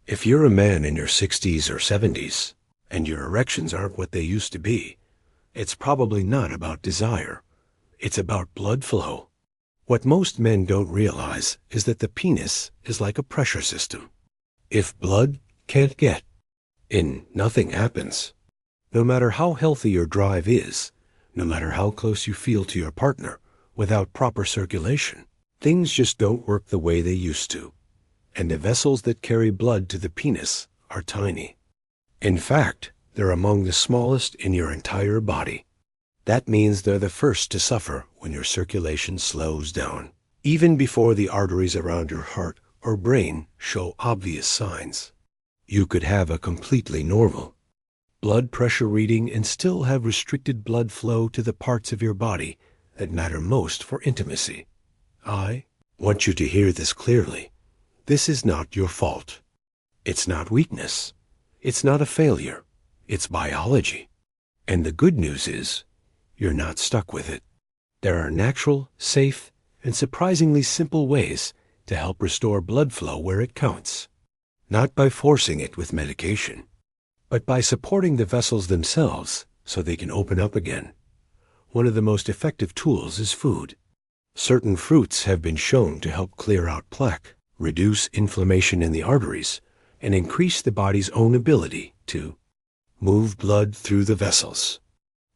If you're a man in your 60s or 70s, and your erections aren't what they used to be, it's probably not about desire. It's about blood flow. What most men don't realize is that the penis is like a pressure system. If blood can't get in, nothing happens. No matter how healthy your drive is, no matter how close you feel to your partner, without proper circulation, things just don't work the way they used to. And the vessels that carry blood to the penis are tiny. In fact, they're among the smallest in your entire body. That means they're the first to suffer when your circulation slows down, even before the arteries around your heart or brain show obvious signs. You could have a completely normal blood pressure reading and still have restricted blood flow to the parts of your body that matter most for intimacy. I want you to hear this clearly. This is not your fault. It's not weakness. It's not a failure. It's biology. And the good news is, you're not stuck with it. There are natural, safe, and surprisingly simple ways to help restore blood flow where it counts. Not by forcing it with medication, but by supporting the vessels themselves so they can open up again. One of the most effective tools is food. Certain fruits have been shown to help clear out plaque, reduce inflammation in the arteries, and increase the body's own ability to move blood through the vessels.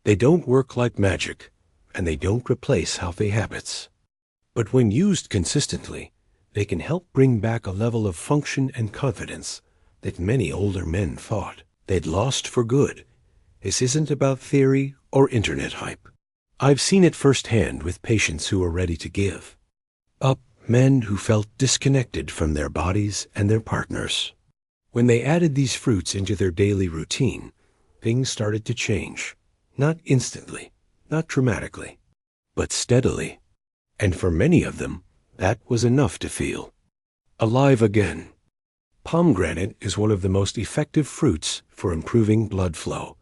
They don't work like magic, and they don't replace healthy habits. But when used consistently, they can help bring back a level of function and confidence that many older men thought they'd lost for good. This isn't about theory or internet hype. I've seen it firsthand with patients who are ready to give up, men who felt disconnected from their bodies and their partners. When they added these fruits into their daily routine, things started to change. Not instantly, not dramatically, but steadily. And for many of them, that was enough to feel alive again. Pomegranate is one of the most effective fruits for improving blood flow,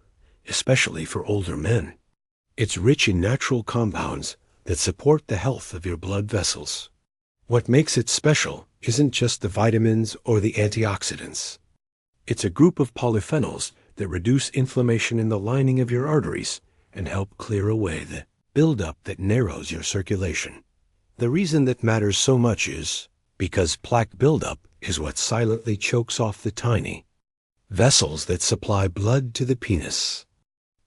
especially for older men. It's rich in natural compounds that support the health of your blood vessels. What makes it special isn't just the vitamins or the antioxidants. It's a group of polyphenols that reduce inflammation in the lining of your arteries and help clear away the buildup that narrows your circulation. The reason that matters so much is because plaque buildup is what silently chokes off the tiny vessels that supply blood to the penis.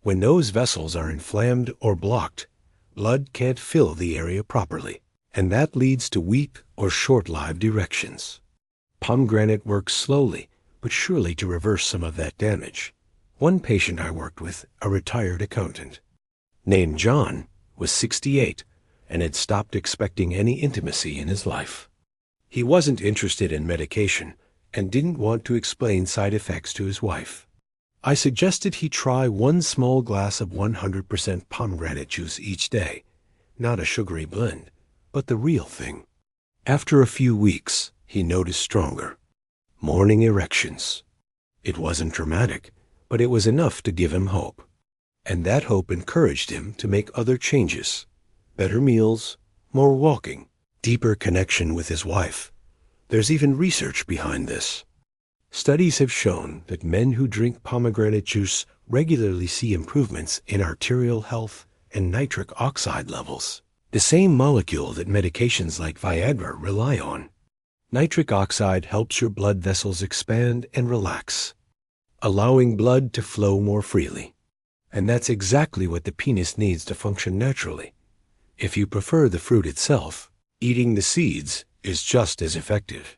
When those vessels are inflamed or blocked, blood can't fill the area properly, and that leads to weak or short-lived erections. Pomegranate works slowly but surely to reverse some of that damage. One patient I worked with, a retired accountant, named John, was 68 and had stopped expecting any intimacy in his life. He wasn't interested in medication and didn't want to explain side effects to his wife. I suggested he try one small glass of 100% pomegranate juice each day, not a sugary blend, but the real thing. After a few weeks, he noticed stronger morning erections. It wasn't dramatic, but it was enough to give him hope. And that hope encouraged him to make other changes. Better meals, more walking, deeper connection with his wife. There's even research behind this. Studies have shown that men who drink pomegranate juice regularly see improvements in arterial health and nitric oxide levels, the same molecule that medications like Viagra rely on. Nitric oxide helps your blood vessels expand and relax, allowing blood to flow more freely. And that's exactly what the penis needs to function naturally. If you prefer the fruit itself, eating the seeds is just as effective.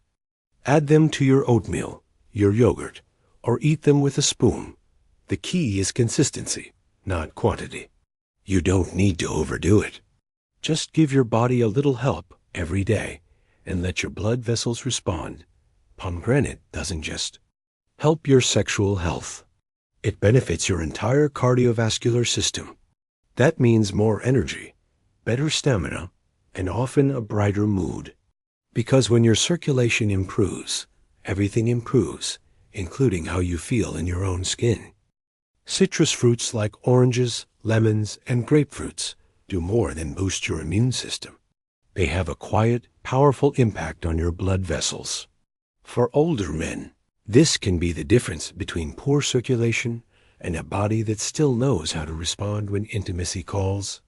Add them to your oatmeal, your yogurt, or eat them with a spoon. The key is consistency, not quantity. You don't need to overdo it. Just give your body a little help every day and let your blood vessels respond. Pomegranate doesn't just help your sexual health. It benefits your entire cardiovascular system. That means more energy, better stamina, and often a brighter mood. Because when your circulation improves, everything improves, including how you feel in your own skin. Citrus fruits like oranges, lemons, and grapefruits do more than boost your immune system. They have a quiet, powerful impact on your blood vessels. For older men, This can be the difference between poor circulation and a body that still knows how to respond when intimacy calls.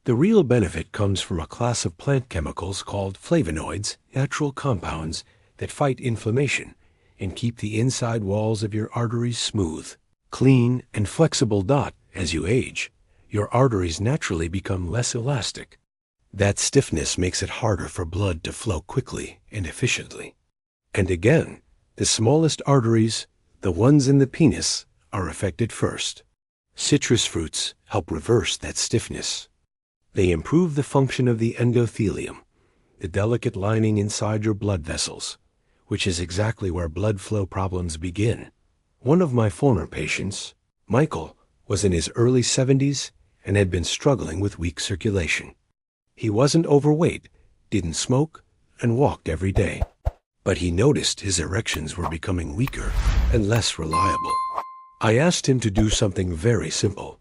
The real benefit comes from a class of plant chemicals called flavonoids, natural compounds that fight inflammation and keep the inside walls of your arteries smooth, clean, and flexible. As you age, your arteries naturally become less elastic. That stiffness makes it harder for blood to flow quickly and efficiently. And again, the smallest arteries, the ones in the penis, are affected first. Citrus fruits help reverse that stiffness. They improve the function of the endothelium, the delicate lining inside your blood vessels, which is exactly where blood flow problems begin. One of my former patients, Michael, was in his early 70s and had been struggling with weak circulation. He wasn't overweight, didn't smoke, and walked every day. But he noticed his erections were becoming weaker and less reliable. I asked him to do something very simple.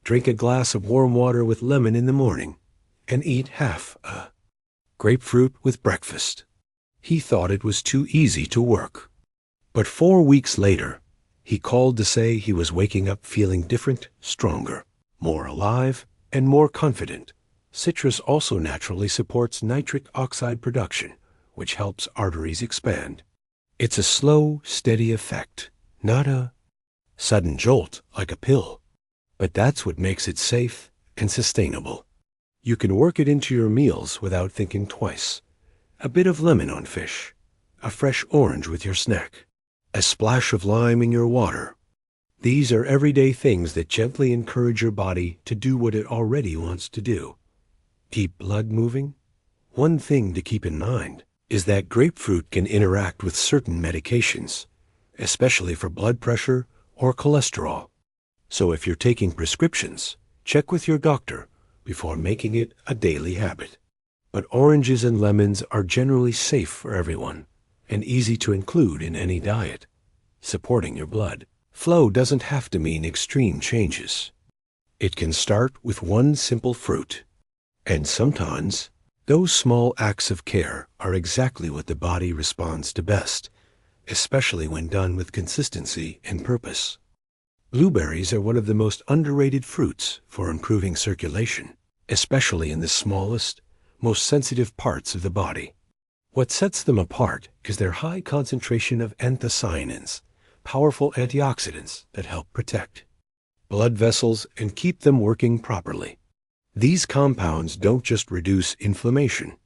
Drink a glass of warm water with lemon in the morning and eat half a grapefruit with breakfast. He thought it was too easy to work. But 4 weeks later, he called to say he was waking up feeling different, stronger, more alive, and more confident. Citrus also naturally supports nitric oxide production, which helps arteries expand. It's a slow, steady effect, not a sudden jolt like a pill. But that's what makes it safe and sustainable. You can work it into your meals without thinking twice. A bit of lemon on fish, a fresh orange with your snack, a splash of lime in your water. These are everyday things that gently encourage your body to do what it already wants to do. Keep blood moving. One thing to keep in mind is that grapefruit can interact with certain medications, especially for blood pressure or cholesterol. So if you're taking prescriptions, check with your doctor before making it a daily habit. But oranges and lemons are generally safe for everyone and easy to include in any diet. Supporting your blood flow doesn't have to mean extreme changes. It can start with one simple fruit. And sometimes, those small acts of care are exactly what the body responds to best, especially when done with consistency and purpose. Blueberries are one of the most underrated fruits for improving circulation, especially in the smallest, most sensitive parts of the body. What sets them apart is their high concentration of anthocyanins, powerful antioxidants that help protect blood vessels and keep them working properly. These compounds don't just reduce inflammation.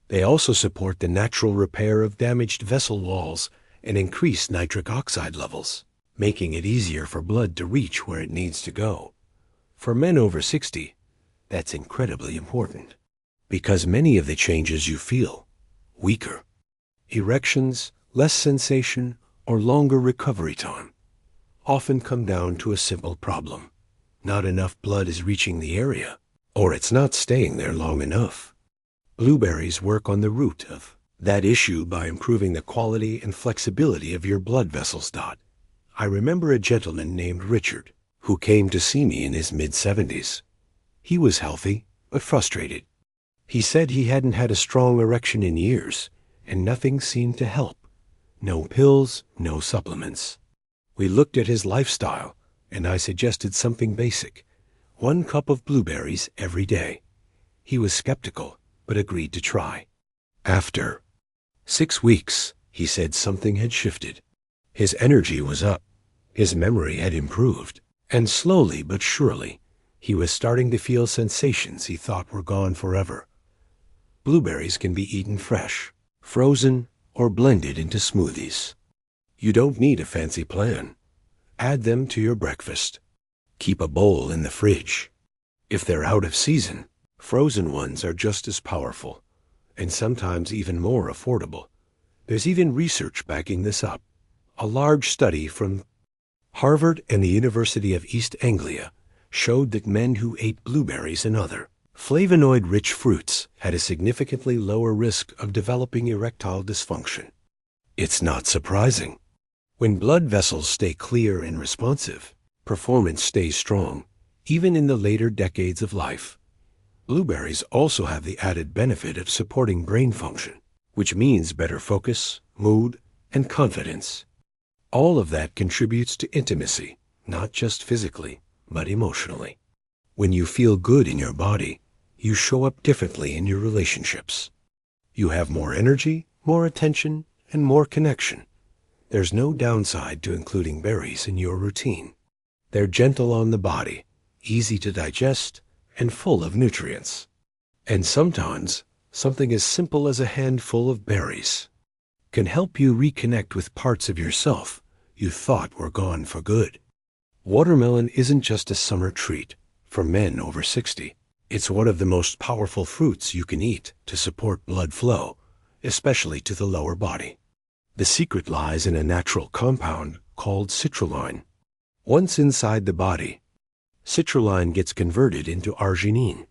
They also support the natural repair of damaged vessel walls and increase nitric oxide levels, making it easier for blood to reach where it needs to go. For men over 60, that's incredibly important, because many of the changes you feel, weaker erections, less sensation, or longer recovery time, often come down to a simple problem. Not enough blood is reaching the area, or it's not staying there long enough. Blueberries work on the root of that issue by improving the quality and flexibility of your blood vessels. I remember a gentleman named Richard who came to see me in his mid-70s. He was healthy, but frustrated. He said he hadn't had a strong erection in years, and nothing seemed to help. No pills, no supplements. We looked at his lifestyle, and I suggested something basic: 1 cup of blueberries every day. He was skeptical, but agreed to try. After 6 weeks, he said something had shifted. His energy was up, his memory had improved, and slowly but surely, he was starting to feel sensations he thought were gone forever. Blueberries can be eaten fresh, frozen, or blended into smoothies. You don't need a fancy plan. Add them to your breakfast. Keep a bowl in the fridge. If they're out of season, frozen ones are just as powerful, and sometimes even more affordable. There's even research backing this up. A large study from Harvard and the University of East Anglia showed that men who ate blueberries and other flavonoid-rich fruits had a significantly lower risk of developing erectile dysfunction. It's not surprising. When blood vessels stay clear and responsive, performance stays strong, even in the later decades of life. Blueberries also have the added benefit of supporting brain function, which means better focus, mood, and confidence. All of that contributes to intimacy, not just physically, but emotionally. When you feel good in your body, you show up differently in your relationships. You have more energy, more attention, and more connection. There's no downside to including berries in your routine. They're gentle on the body, easy to digest, and full of nutrients. And sometimes, something as simple as a handful of berries can help you reconnect with parts of yourself you thought were gone for good. Watermelon isn't just a summer treat for men over 60. It's one of the most powerful fruits you can eat to support blood flow, especially to the lower body. The secret lies in a natural compound called citrulline. Once inside the body, citrulline gets converted into arginine,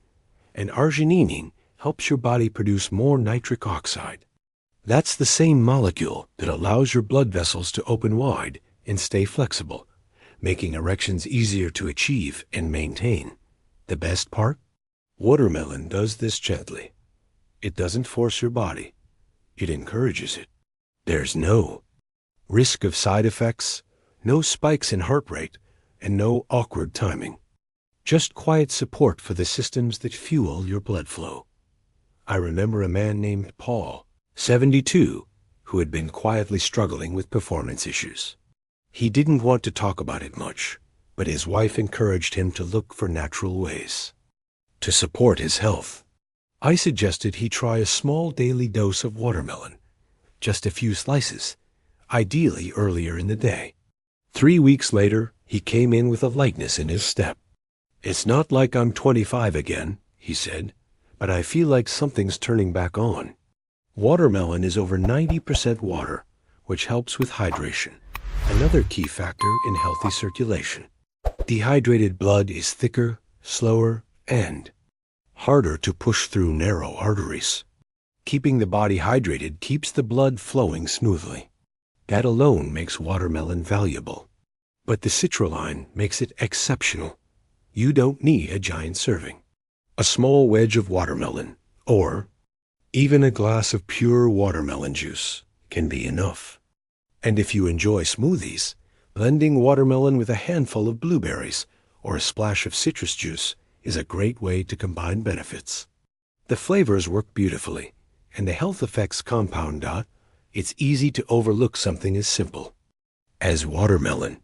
and arginine helps your body produce more nitric oxide. That's the same molecule that allows your blood vessels to open wide and stay flexible, making erections easier to achieve and maintain. The best part? Watermelon does this gently. It doesn't force your body. It encourages it. There's no risk of side effects, no spikes in heart rate, and no awkward timing. Just quiet support for the systems that fuel your blood flow. I remember a man named Paul, 72, who had been quietly struggling with performance issues. He didn't want to talk about it much, but his wife encouraged him to look for natural ways to support his health. I suggested he try a small daily dose of watermelon, just a few slices, ideally earlier in the day. 3 weeks later, he came in with a lightness in his step. "It's not like I'm 25 again," he said, "but I feel like something's turning back on." Watermelon is over 90% water, which helps with hydration, another key factor in healthy circulation. Dehydrated blood is thicker, slower, and harder to push through narrow arteries. Keeping the body hydrated keeps the blood flowing smoothly. That alone makes watermelon valuable. But the citrulline makes it exceptional. You don't need a giant serving. A small wedge of watermelon, or even a glass of pure watermelon juice, can be enough. And if you enjoy smoothies, blending watermelon with a handful of blueberries or a splash of citrus juice is a great way to combine benefits. The flavors work beautifully, and the health effects compound out. It's easy to overlook something as simple as watermelon.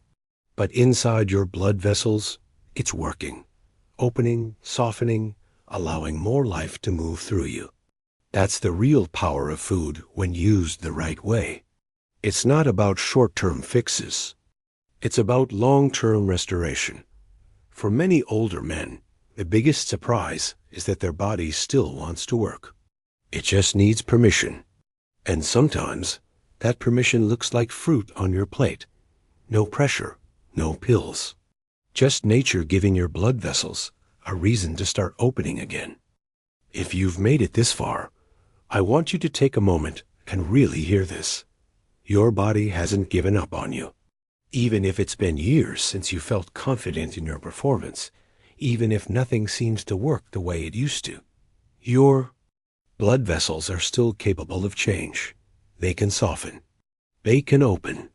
But inside your blood vessels, it's working, opening, softening, allowing more life to move through you. That's the real power of food when used the right way. It's not about short-term fixes. It's about long-term restoration. For many older men, the biggest surprise is that their body still wants to work. It just needs permission. And sometimes, that permission looks like fruit on your plate. No pressure, no pills. Just nature giving your blood vessels a reason to start opening again. If you've made it this far, I want you to take a moment and really hear this. Your body hasn't given up on you. Even if it's been years since you felt confident in your performance, even if nothing seems to work the way it used to, your blood vessels are still capable of change. They can soften. They can open.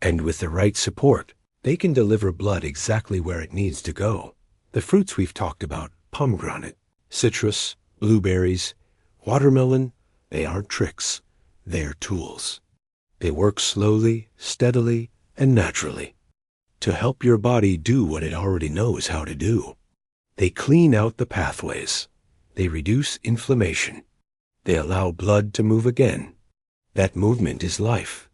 And with the right support, they can deliver blood exactly where it needs to go. The fruits we've talked about, pomegranate, citrus, blueberries, watermelon, they aren't tricks. They're tools. They work slowly, steadily, and naturally to help your body do what it already knows how to do. They clean out the pathways. They reduce inflammation. They allow blood to move again. That movement is life.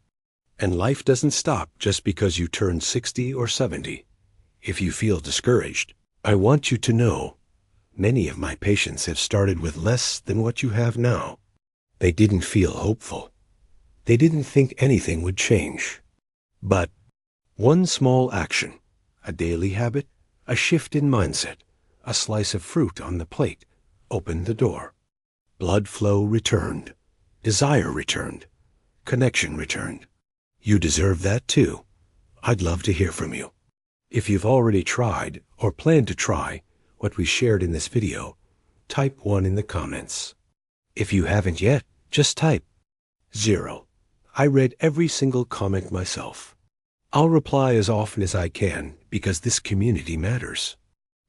And life doesn't stop just because you turn 60 or 70. If you feel discouraged, I want you to know, many of my patients have started with less than what you have now. They didn't feel hopeful. They didn't think anything would change. But one small action, a daily habit, a shift in mindset, a slice of fruit on the plate, opened the door. Blood flow returned. Desire returned. Connection returned. You deserve that too. I'd love to hear from you. If you've already tried or plan to try what we shared in this video, type 1 in the comments. If you haven't yet, just type 0. I read every single comment myself. I'll reply as often as I can because this community matters.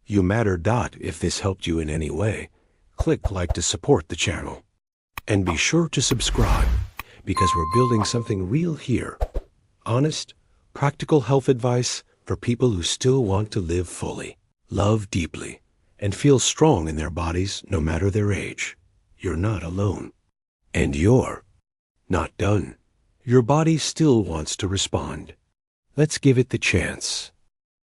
You matter. If this helped you in any way, click like to support the channel. And be sure to subscribe because we're building something real here. Honest, practical health advice for people who still want to live fully, love deeply, and feel strong in their bodies no matter their age. You're not alone. And you're not done. Your body still wants to respond. Let's give it the chance.